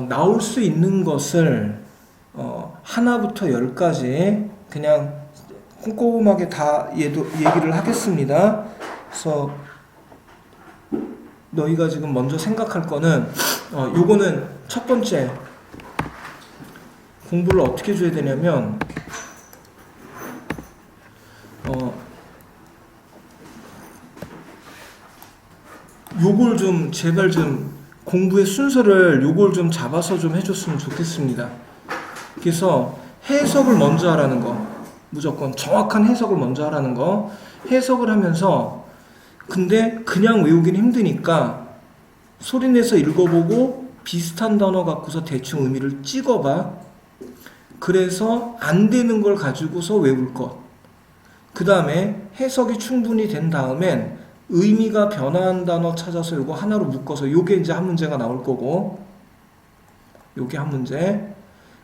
나올 수 있는 것을 하나부터 열까지 그냥 꼼꼼하게 다 얘기를 하겠습니다. 그래서 너희가 지금 먼저 생각할 거는 요거는 첫 번째 공부를 어떻게 해줘야 되냐면 요걸 좀 제발 좀 공부의 순서를 요걸 좀 잡아서 좀 해줬으면 좋겠습니다. 그래서 해석을 먼저 하라는 거, 무조건 정확한 해석을 먼저 하라는 거. 해석을 하면서 근데 그냥 외우기는 힘드니까 소리내서 읽어보고 비슷한 단어 갖고서 대충 의미를 찍어봐. 그래서 안 되는 걸 가지고서 외울 것. 그 다음에 해석이 충분히 된 다음엔 의미가 변화한 단어 찾아서 요거 하나로 묶어서 요게 이제 한 문제가 나올 거고, 요게 한 문제.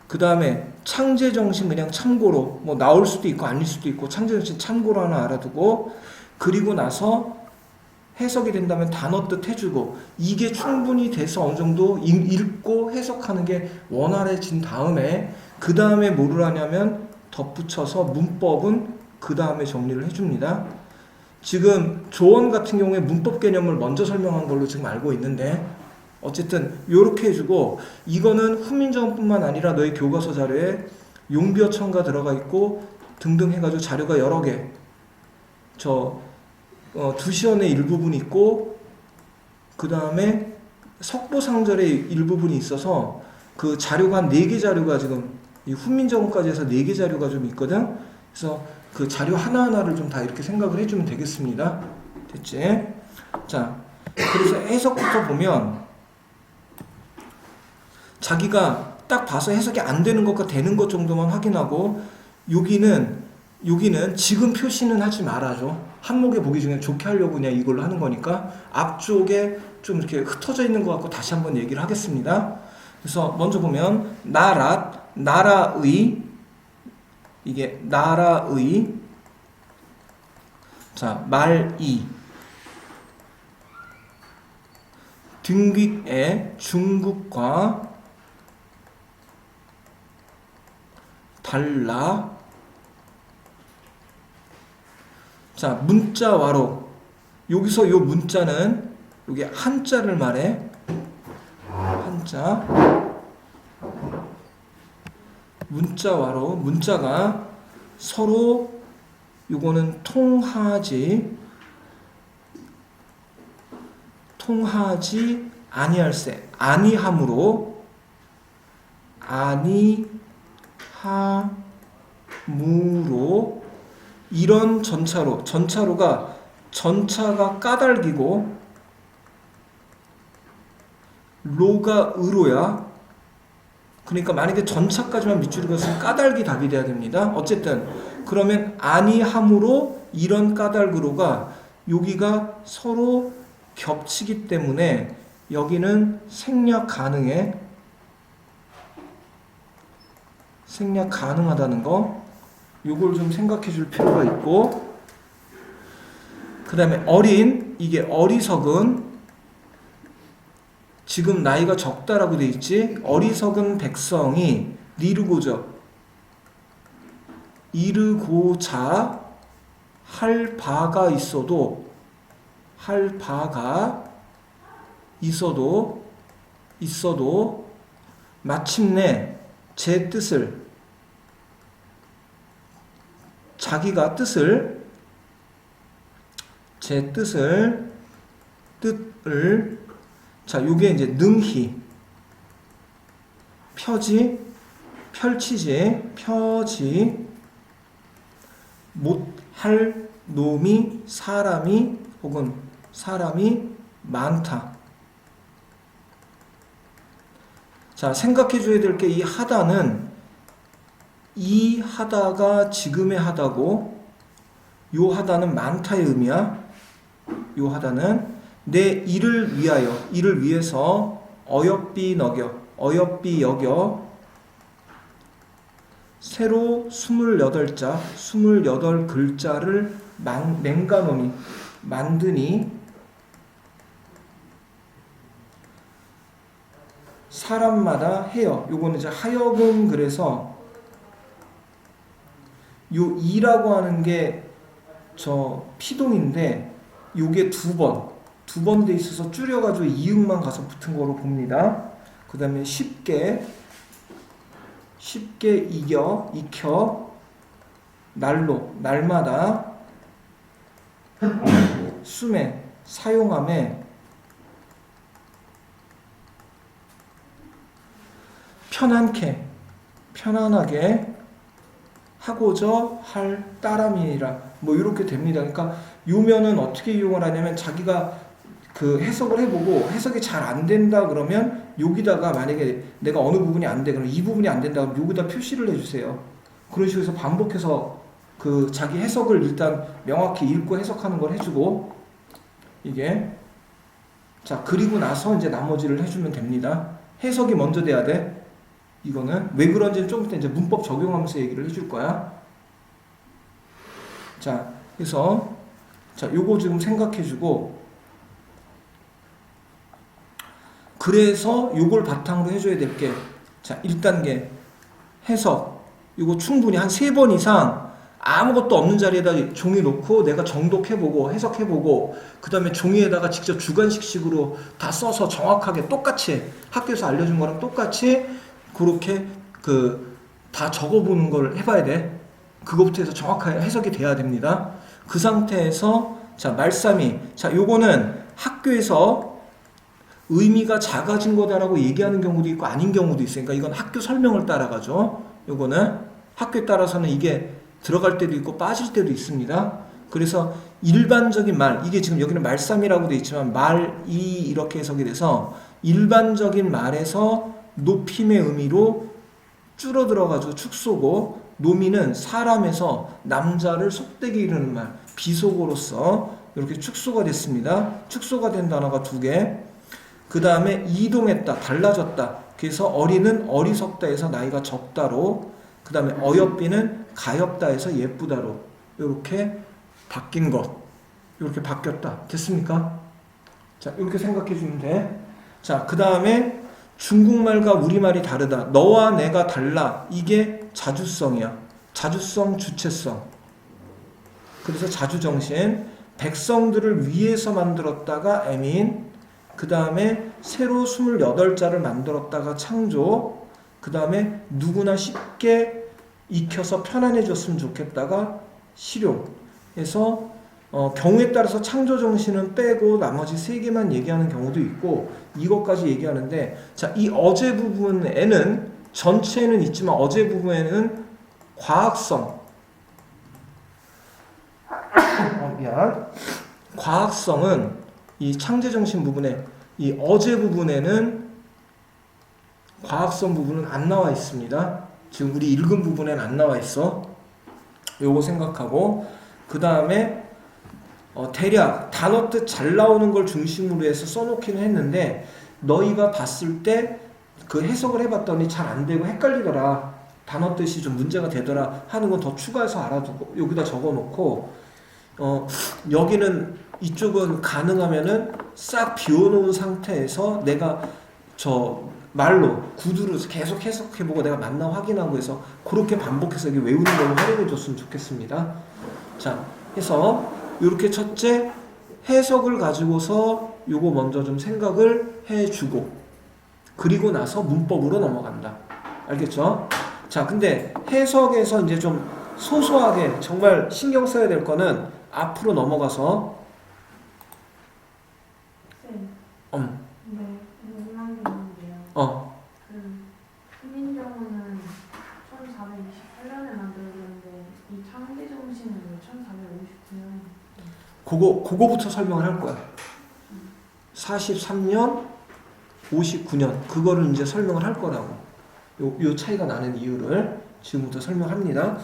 그 다음에 창제정신 그냥 참고로 뭐 나올 수도 있고 아닐 수도 있고 창제정신 참고로 하나 알아두고, 그리고 나서 해석이 된다면 단어 뜻 해주고, 이게 충분히 돼서 어느 정도 읽고 해석하는 게 원활해진 다음에 그 다음에 뭐를 하냐면 덧붙여서 문법은 그 다음에 정리를 해줍니다. 지금 조언 같은 경우에 문법 개념을 먼저 설명한 걸로 지금 알고 있는데 어쨌든 요렇게 해주고, 이거는 훈민정음뿐만 아니라 너희 교과서 자료에 용비어 첨가 들어가 있고 등등 해가지고 자료가 여러 개, 두시원의 일부분이 있고 그 다음에 석보상절의 일부분이 있어서 그 자료가 한 4개 자료가 지금 이 훈민정음까지 해서 4개 자료가 좀 있거든. 그래서 그 자료 하나하나를 좀 다 이렇게 생각을 해주면 되겠습니다. 됐지? 자, 그래서 해석부터 보면 자기가 딱 봐서 해석이 안 되는 것과 되는 것 정도만 확인하고, 여기는 지금 표시는 하지 말아줘. 한목에 보기 중에 좋게 하려고 그냥 이걸로 하는 거니까. 앞쪽에 좀 이렇게 흩어져 있는 것 같고 다시 한번 얘기를 하겠습니다. 그래서 먼저 보면 나라의, 이게 나라의, 자, 말이, 등귀의 중국과 달라. 자, 문자와로. 여기서 요 문자는 여기 한자를 말해. 한자. 문자와로. 문자가 서로 요거는 통하지 아니할세. 아니함으로 이런 전차로가 전차가 까닭이고 로가 의로야. 그러니까 만약에 전차까지만 밑줄을 그었으면 까닭이 답이 돼야 됩니다. 어쨌든 그러면 아니함으로 이런 까닭으로가 여기가 서로 겹치기 때문에 여기는 생략 가능해. 생략 가능하다는 거, 요걸 좀 생각해 줄 필요가 있고, 그 다음에 어린, 이게 어리석은, 지금 나이가 적다라고 돼 있지. 어리석은 백성이 이르고자 할 바가 있어도 마침내 제 뜻을, 자기가 뜻을 자, 요게 이제 능히 펼치지 못할 놈이 사람이 많다. 자, 생각해 줘야 될 게, 이 하다는 이 하다가 지금의 하다고, 요 하다는 많다의 의미야. 요 하다는 내 일을 위해서 어여삐 여겨 새로 28글자를 맹가노니 만드니. 사람마다 해요. 요거는 이제 하여금 그래서 요 이라고 하는 게 저 피동인데 요게 두 번 돼 있어서 줄여가지고 이응만 가서 붙은 거로 봅니다. 그 다음에 쉽게 익혀 날로 날마다 숨에 사용함에 편안하게 하고자 할 따름이라 뭐 이렇게 됩니다. 그러니까 요면은 어떻게 이용을 하냐면 자기가 그 해석을 해보고 해석이 잘 안 된다 그러면 여기다가 만약에 내가 어느 부분이 안 돼 그럼 이 부분이 안 된다 그러면 여기다 표시를 해주세요. 그런 식으로 해서 반복해서 그 자기 해석을 일단 명확히 읽고 해석하는 걸 해주고 이게 자 그리고 나서 이제 나머지를 해주면 됩니다. 해석이 먼저 돼야 돼. 이거는 왜 그런지는 좀 이따 이제 문법 적용하면서 얘기를 해줄 거야. 자, 그래서 자, 요거 지금 생각해주고 그래서 요걸 바탕으로 해줘야 될 게 자, 1단계 해석 요거 충분히 한 3번 이상 아무것도 없는 자리에다 종이 놓고 내가 정독해보고 해석해보고 그 다음에 종이에다가 직접 주관식식으로 다 써서 정확하게 똑같이 학교에서 알려준 거랑 똑같이 그렇게 그 다 적어보는 걸 해봐야 돼. 그거부터 해서 정확하게 해석이 돼야 됩니다. 그 상태에서 자 말싸미 자 요거는 학교에서 의미가 작아진 거다라고 얘기하는 경우도 있고 아닌 경우도 있으니까 이건 학교 설명을 따라가죠. 요거는 학교에 따라서는 이게 들어갈 때도 있고 빠질 때도 있습니다. 그래서 일반적인 말 이게 지금 여기는 말싸미라고 되어 있지만 말이 이렇게 해석이 돼서 일반적인 말에서 높임의 의미로 줄어들어가지고 축소고 노미는 사람에서 남자를 속되게 이르는 말 비속어로서 이렇게 축소가 됐습니다. 축소가 된 단어가 2개. 그 다음에 이동했다 달라졌다 그래서 어리는 어리석다에서 나이가 적다로 그 다음에 어여삐는 가엾다에서 예쁘다로 이렇게 바뀐 것 이렇게 바뀌었다 됐습니까? 자 이렇게 생각해 주면 돼. 자 그 다음에 중국말과 우리말이 다르다. 너와 내가 달라. 이게 자주성이야. 자주성, 주체성. 그래서 자주정신. 백성들을 위해서 만들었다가 애민. 그 다음에 새로 28자를 만들었다가 창조. 그 다음에 누구나 쉽게 익혀서 편안해졌으면 좋겠다가 실용. 그래서 경우에 따라서 창조정신은 빼고 나머지 3개만 얘기하는 경우도 있고 이것까지 얘기하는데 자, 이 어제 부분에는 전체에는 있지만 어제 부분에는 과학성 과학성은 이 창조정신 부분에 이 어제 부분에는 과학성 부분은 안 나와 있습니다. 지금 우리 읽은 부분에는 안 나와 있어. 요거 생각하고 그 다음에 대략 단어 뜻 잘 나오는 걸 중심으로 해서 써놓기는 했는데 너희가 봤을 때 그 해석을 해봤더니 잘 안 되고 헷갈리더라. 단어 뜻이 좀 문제가 되더라 하는 건 더 추가해서 알아두고 여기다 적어놓고 여기는 이쪽은 가능하면은 싹 비워놓은 상태에서 내가 저 말로 구두로 계속 해석해보고 내가 맞나 확인하고 해서 그렇게 반복해서 이게 외우는 걸로 활용해줬으면 좋겠습니다. 자, 해서 이렇게 첫째 해석을 가지고서 요거 먼저 좀 생각을 해주고 그리고 나서 문법으로 넘어간다. 알겠죠? 자, 근데 해석에서 이제 좀 소소하게 정말 신경 써야 될 거는 앞으로 넘어가서 네, 궁금한 게 있는데요. 훈민정음은 1428년에 만들었는데 이 창제정신은 1459년. 그거부터 설명을 할 거야. 43년, 59년 그거를 이제 설명을 할 거라고. 요 차이가 나는 이유를 지금부터 설명합니다.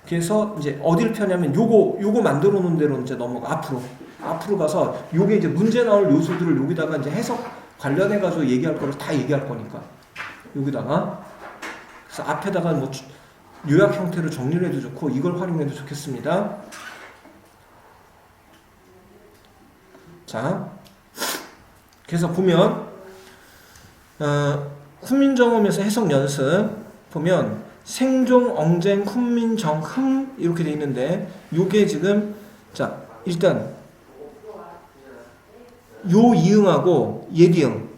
그래서 이제 어딜 펴냐면 요거 만들어 놓은 대로 이제 넘어가 앞으로 가서 요게 이제 문제 나올 요소들을 여기다가 이제 해석 관련해 가지고 얘기할 거를 다 얘기할 거니까 여기다가 그래서 앞에다가 뭐 요약 형태로 정리를 해도 좋고 이걸 활용해도 좋겠습니다. 자, 그래서 보면 훈민정음에서 해석 연습 보면 생종, 엉쟁, 훈민, 정, 흠 이렇게 돼 있는데 요게 지금 자 일단 요 이응하고 옛 이응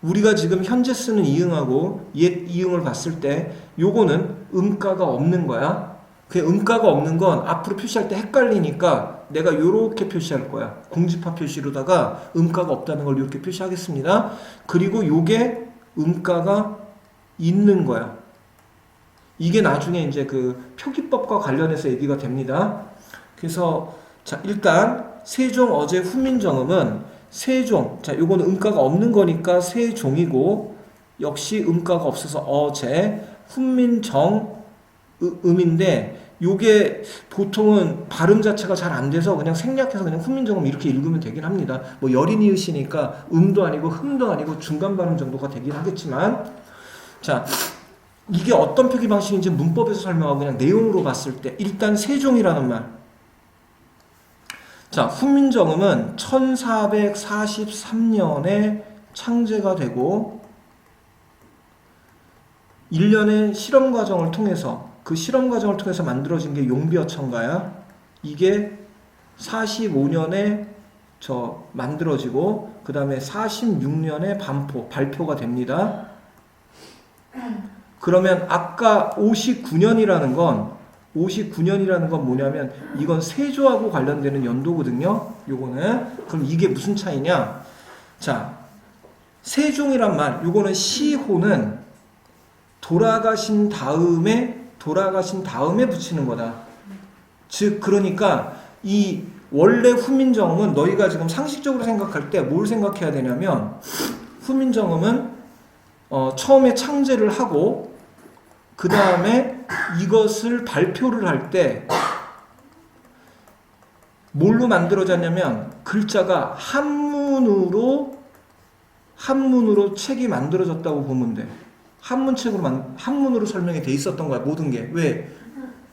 우리가 지금 현재 쓰는 이응하고 옛 이응을 봤을 때 요거는 음가가 없는 거야. 그 음가가 없는 건 앞으로 표시할 때 헷갈리니까 내가 요렇게 표시할 거야. 공집합 표시로다가 음가가 없다는 걸 이렇게 표시하겠습니다. 그리고 요게 음가가 있는 거야. 이게 나중에 이제 그 표기법과 관련해서 얘기가 됩니다. 그래서 자 일단 세종, 어제, 훈민정음은 세종, 자 요거는 음가가 없는 거니까 세종이고 역시 음가가 없어서 어제, 훈민정 음인데 요게 보통은 발음 자체가 잘 안 돼서 그냥 생략해서 그냥 훈민정음 이렇게 읽으면 되긴 합니다. 뭐 여린이으시니까 음도 아니고 흠도 아니고 중간 발음 정도가 되긴 하겠지만 자 이게 어떤 표기 방식인지 문법에서 설명하고 그냥 내용으로 봤을 때 일단 세종이라는 말 자, 훈민정음은 1443년에 창제가 되고 1년의 실험 과정을 통해서 그 실험 과정을 통해서 만들어진 게 용비어천가야. 이게 45년에 만들어지고 그 다음에 46년에 발표가 됩니다. 그러면 아까 59년이라는 건 뭐냐면 이건 세조하고 관련되는 연도거든요. 요거는 그럼 이게 무슨 차이냐? 자, 세종이란 말, 요거는 시호는 돌아가신 다음에 붙이는 거다. 즉 그러니까 이 원래 훈민정음은 너희가 지금 상식적으로 생각할 때 뭘 생각해야 되냐면 훈민정음은 처음에 창제를 하고 그 다음에 이것을 발표를 할 때 뭘로 만들어졌냐면 글자가 한문으로 책이 만들어졌다고 보면 돼. 한문으로 설명이 돼 있었던 거야. 모든 게. 왜?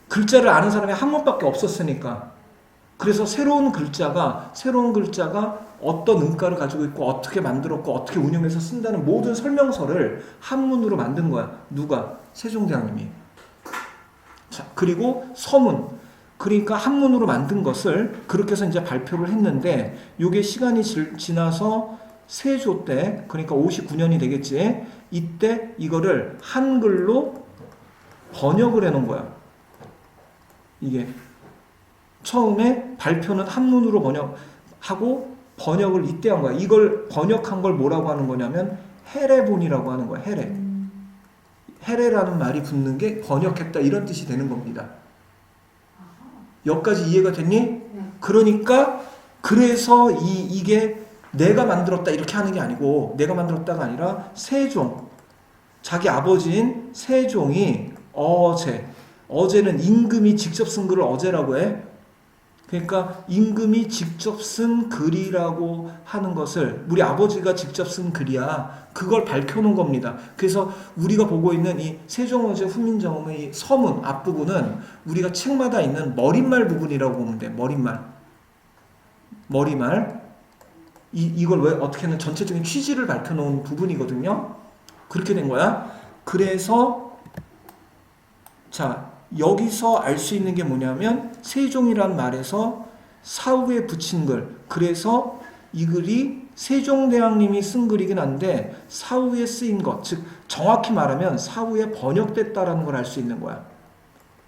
글자를 아는 사람이 한문밖에 없었으니까. 그래서 새로운 글자가 어떤 음가를 가지고 있고 어떻게 만들었고 어떻게 운영해서 쓴다는 모든 설명서를 한문으로 만든 거야. 누가? 세종대왕님이. 자, 그리고 서문. 그러니까 한문으로 만든 것을 그렇게 해서 이제 발표를 했는데 이게 시간이 지나서 세조 때 그러니까 59년이 되겠지. 이때 이거를 한글로 번역을 해놓은 거야. 이게 처음에 발표는 한문으로 번역하고 번역을 이때 한 거야. 이걸 번역한 걸 뭐라고 하는 거냐면 해례본이라고 하는 거야. 해례. 해례라는 말이 붙는 게 번역했다 이런 뜻이 되는 겁니다. 여기까지 이해가 됐니? 네. 그러니까 그래서 이게 내가 만들었다 이렇게 하는 게 아니고 내가 만들었다가 아니라 세종 자기 아버지인 세종이 어제는 임금이 직접 쓴 글을 어제라고 해. 그러니까 임금이 직접 쓴 글이라고 하는 것을 우리 아버지가 직접 쓴 글이야. 그걸 밝혀놓은 겁니다. 그래서 우리가 보고 있는 이 세종어제 훈민정음의 이 서문 앞부분은 우리가 책마다 있는 머릿말 부분이라고 보면 돼. 머릿말. 이걸 왜 어떻게는 전체적인 취지를 밝혀놓은 부분이거든요. 그렇게 된 거야. 그래서 자 여기서 알 수 있는 게 뭐냐면 세종이란 말에서 사후에 붙인 글 그래서 이 글이 세종대왕님이 쓴 글이긴 한데 사후에 쓰인 것 즉 정확히 말하면 사후에 번역됐다라는 걸 알 수 있는 거야.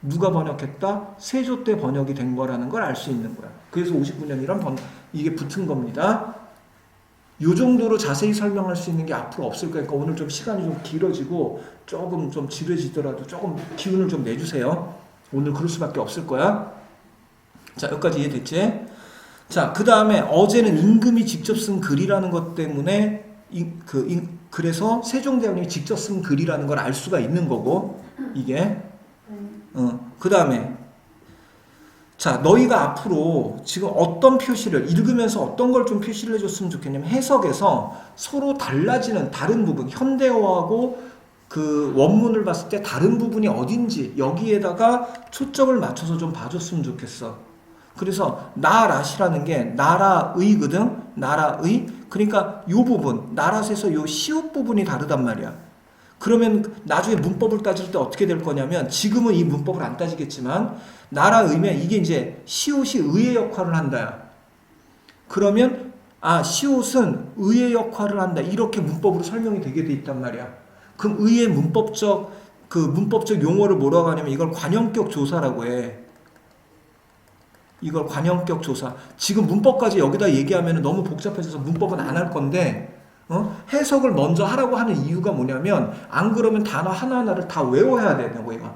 누가 번역했다? 세조 때 번역이 된 거라는 걸 알 수 있는 거야. 그래서 59년이란 이게 붙은 겁니다. 요 정도로 자세히 설명할 수 있는 게 앞으로 없을 거니까 오늘 좀 시간이 좀 길어지고 조금 좀 지루해지더라도 조금 기운을 좀 내주세요. 오늘 그럴 수밖에 없을 거야. 자, 여기까지 이해됐지? 자, 그 다음에 어제는 임금이 직접 쓴 글이라는 것 때문에 그래서 세종대왕님이 직접 쓴 글이라는 걸 알 수가 있는 거고 이게 그 다음에 자, 너희가 앞으로 지금 어떤 표시를 읽으면서 어떤 걸 좀 표시를 해줬으면 좋겠냐면 해석에서 서로 달라지는 다른 부분, 현대어하고 그 원문을 봤을 때 다른 부분이 어딘지 여기에다가 초점을 맞춰서 좀 봐줬으면 좋겠어. 그래서 나랏이라는 게 나라의거든. 나라의. 그러니까 요 부분, 나랏에서 요 시옷 부분이 다르단 말이야. 그러면 나중에 문법을 따질 때 어떻게 될 거냐면 지금은 이 문법을 안 따지겠지만 나라 의면 이게 이제 시옷이 의의 역할을 한다. 그러면 시옷은 의의 역할을 한다. 이렇게 문법으로 설명이 되게 돼 있단 말이야. 그럼 의의 문법적 용어를 뭐라고 하냐면 이걸 관형격 조사라고 해. 이걸 관형격 조사. 지금 문법까지 여기다 얘기하면 너무 복잡해져서 문법은 안 할 건데 해석을 먼저 하라고 하는 이유가 뭐냐면 안 그러면 단어 하나하나를 다 외워야 되는 거야.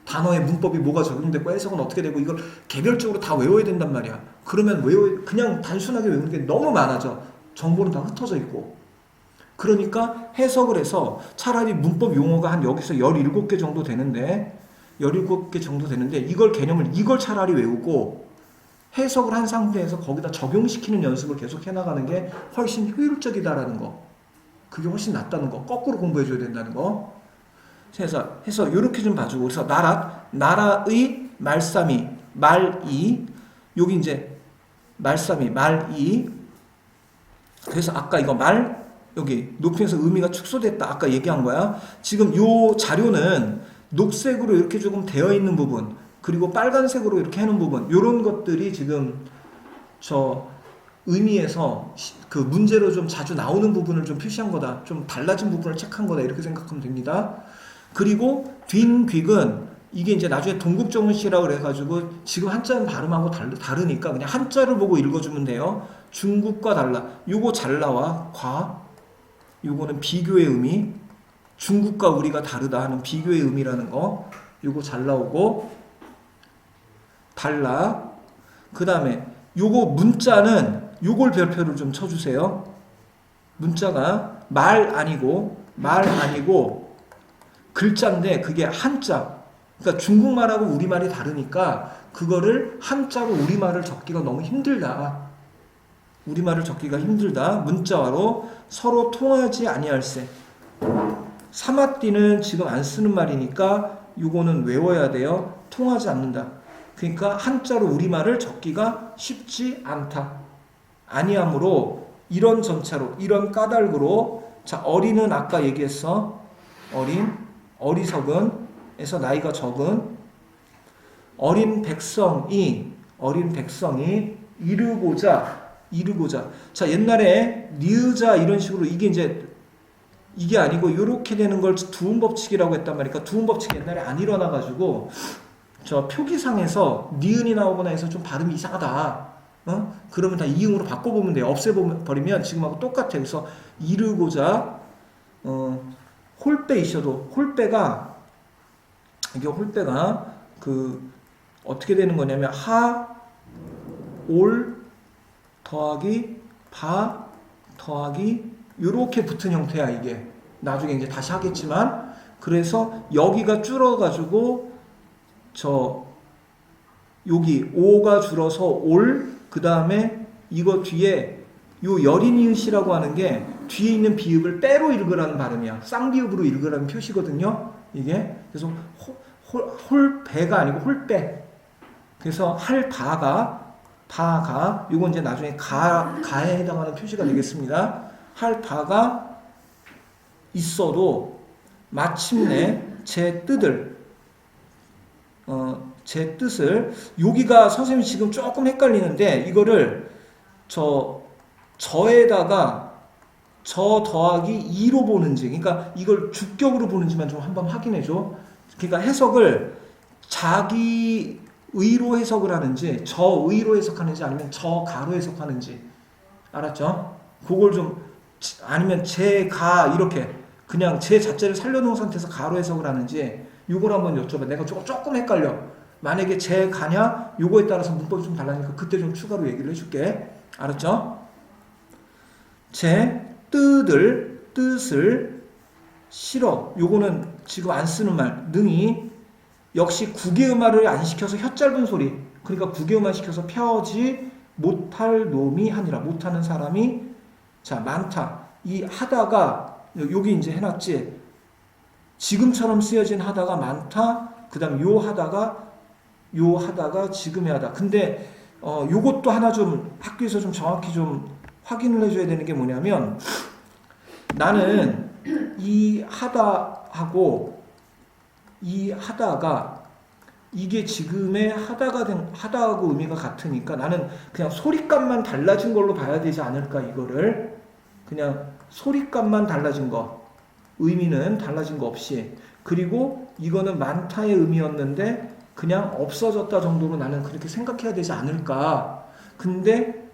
단어의 문법이 뭐가 적용되고 해석은 어떻게 되고 이걸 개별적으로 다 외워야 된단 말이야. 그러면 그냥 단순하게 외우는 게 너무 많아져. 정보는 다 흩어져 있고. 그러니까 해석을 해서 차라리 문법 용어가 한 여기서 17개 정도 되는데 17개 정도 되는데 이걸 차라리 외우고 해석을 한 상태에서 거기다 적용시키는 연습을 계속 해나가는 게 훨씬 효율적이다라는 거. 그게 훨씬 낫다는 거. 거꾸로 공부해줘야 된다는 거. 해서 이렇게 좀 봐주고. 그래서 나라의 말싸미, 말이. 여기 이제 말싸미, 말이. 그래서 아까 이거 여기 높이에서 의미가 축소됐다. 아까 얘기한 거야. 지금 요 자료는 녹색으로 이렇게 조금 되어 있는 부분. 그리고 빨간색으로 이렇게 해놓은 부분, 이런 것들이 지금 저 의미에서 그 문제로 좀 자주 나오는 부분을 좀 표시한 거다. 좀 달라진 부분을 체크한 거다. 이렇게 생각하면 됩니다. 그리고 뒷귀은 이게 이제 나중에 동국정문시라고 그래가지고 지금 한자는 발음하고 다르니까 그냥 한자를 보고 읽어주면 돼요. 중국과 달라. 요거 잘라와 과. 요거는 비교의 의미. 중국과 우리가 다르다 하는 비교의 의미라는 거. 요거 잘 나오고. 달라. 그 다음에 요거 문자는 요걸 별표를 좀 쳐주세요. 문자가 말 아니고 글자인데 그게 한자. 그러니까 중국말하고 우리말이 다르니까 그거를 한자로 우리말을 적기가 너무 힘들다. 우리말을 적기가 힘들다. 문자로 서로 통하지 아니할세. 사마띠는 지금 안 쓰는 말이니까 요거는 외워야 돼요. 통하지 않는다. 그러니까 한자로 우리말을 적기가 쉽지 않다. 아니하므로 이런 전차로 이런 까닭으로 자 어린은 아까 얘기했어. 어리석은 에서 나이가 적은 어린 백성이 이르고자 자 옛날에 니으자 이런 식으로 이게 아니고 이렇게 되는 걸 두음 법칙이라고 했단 말이니까 두음 법칙이 옛날에 안 일어나가지고 저 표기상에서 니은이 나오거나 해서 좀 발음이 이상하다. 그러면 다 이응으로 바꿔보면 돼요. 없애버리면 지금하고 똑같아요. 그래서 이르고자 홀빼이셔도 홀빼가 어떻게 되는 거냐면 올 더하기 바 더하기 요렇게 붙은 형태야 이게. 나중에 이제 다시 하겠지만 그래서 여기가 줄어가지고 여기 오가 줄어서 올 그 다음에 이거 뒤에 요 여린이읒이라고 하는 게 뒤에 있는 비읍을 빼로 읽으라는 발음이야. 쌍비읍으로 읽으라는 표시거든요. 이게 그래서 홀배가 아니고 홀배. 그래서 바가 요건 이제 나중에 가에 해당하는 표시가 되겠습니다. 할 바가 있어도 마침내 제 뜻을 여기가 선생님이 지금 조금 헷갈리는데 이거를 저에다가 저 더하기 2로 보는지 그러니까 이걸 주격으로 보는지만 좀 한번 확인해줘. 그러니까 해석을 자기 의로 해석을 하는지 저의로 해석하는지 아니면 저가로 해석하는지 알았죠? 그걸 좀 아니면 제가 이렇게 그냥 제 자체를 살려놓은 상태에서 가로 해석을 하는지 이걸 한번 여쭤봐. 내가 조금 헷갈려. 만약에 제 가냐 요거에 따라서 문법이 좀 달라지니까 그때 좀 추가로 얘기를 해줄게. 알았죠? 제 뜻을 싫어. 요거는 지금 안 쓰는 말. 능히 역시 국외음화를 안 시켜서 혀 짧은 소리. 그러니까 국외음화 시켜서 펴지 못할 놈이 하니라. 못하는 사람이 자 많다. 이 하다가 여기 이제 해놨지. 지금처럼 쓰여진 하다가 많다. 그 다음 요 하다가 지금의 하다. 근데 요것도 하나 좀 학교에서 좀 정확히 좀 확인을 해줘야 되는 게 뭐냐면 나는 이 하다하고 이 하다가 이게 지금의 하다하고 의미가 같으니까 나는 그냥 소리값만 달라진 걸로 봐야 되지 않을까, 이거를. 그냥 소리값만 달라진 거, 의미는 달라진 거 없이. 그리고 이거는 많다의 의미였는데 그냥 없어졌다 정도로 나는 그렇게 생각해야 되지 않을까. 근데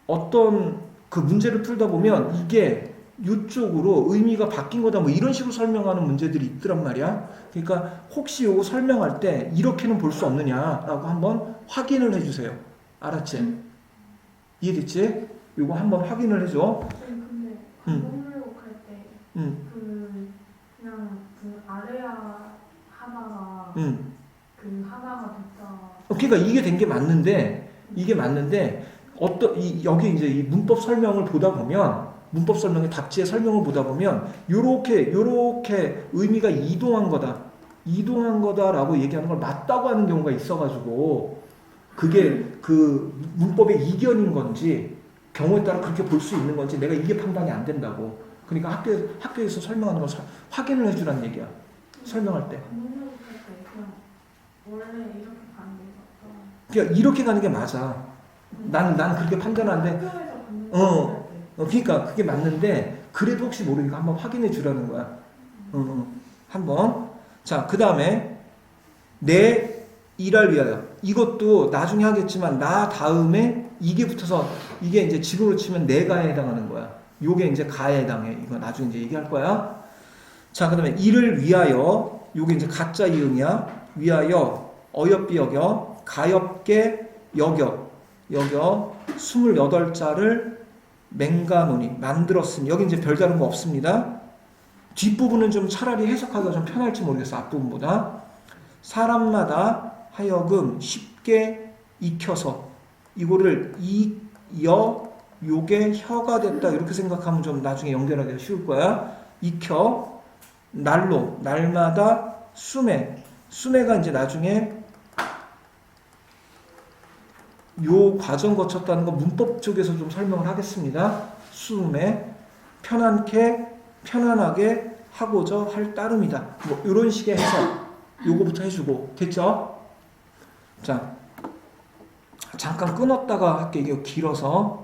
어떤 그 문제를 풀다 보면 이게 이쪽으로 의미가 바뀐 거다 뭐 이런 식으로 설명하는 문제들이 있더란 말이야. 그러니까 혹시 이거 설명할 때 이렇게는 볼 수 없느냐라고 한번 확인을 해주세요. 알았지? 이해됐지? 이거 한번 확인을 해줘. 근데 반복문법 할때 그냥 그 아래야 하다가 그 하다가 됐다. 그러니까 이게 된 게 맞는데 여기 이제 이 문법 설명을 보다 보면 문법 설명의 답지의 설명을 보다 보면 요렇게 의미가 이동한 거다라고 얘기하는 걸 맞다고 하는 경우가 있어가지고 그게 그 문법의 이견인 건지 경우에 따라 그렇게 볼 수 있는 건지 내가 이게 판단이 안 된다고. 그러니까 학교에서 설명하는 걸 확인을 해주라는 얘기야. 설명할 때. 반복문법 할때 그냥 원래 이렇게 가는 게 맞다. 그러니까 이렇게 가는 게 맞아. 난 그렇게 판단하는데. 학교에서 반복문법 할 때. 그러니까 그게 맞는데 그래도 혹시 모르니까 한번 확인해 주라는 거야. 한번. 자, 그 다음에 내 일할 위하여. 이것도 나중에 하겠지만 나 다음에 이게 붙어서 이게 이제 지금으로 치면 내가에 해당하는 거야. 요게 이제 가에 해당해. 이거 나중에 이제 얘기할 거야. 자, 그 다음에 이를 위하여. 요게 이제 가짜 이응이야. 위하여 어여삐 여겨 가엾게 여겨 28자를 맹가노니 만들었으니. 여기 이제 별다른 거 없습니다. 뒷부분은 좀 차라리 해석하기가 좀 편할지 모르겠어. 앞부분보다. 사람마다 하여금 쉽게 익혀서 이거를 요게 혀가 됐다 이렇게 생각하면 좀 나중에 연결하기가 쉬울 거야. 익혀 날마다 수매가 이제 나중에 요 과정 거쳤다는 거 문법 쪽에서 좀 설명을 하겠습니다. 수매 편안하게 하고자 할 따름이다. 뭐 이런 식의 해석 요거부터 해주고 됐죠? 자, 잠깐 끊었다가 할게. 이게 길어서.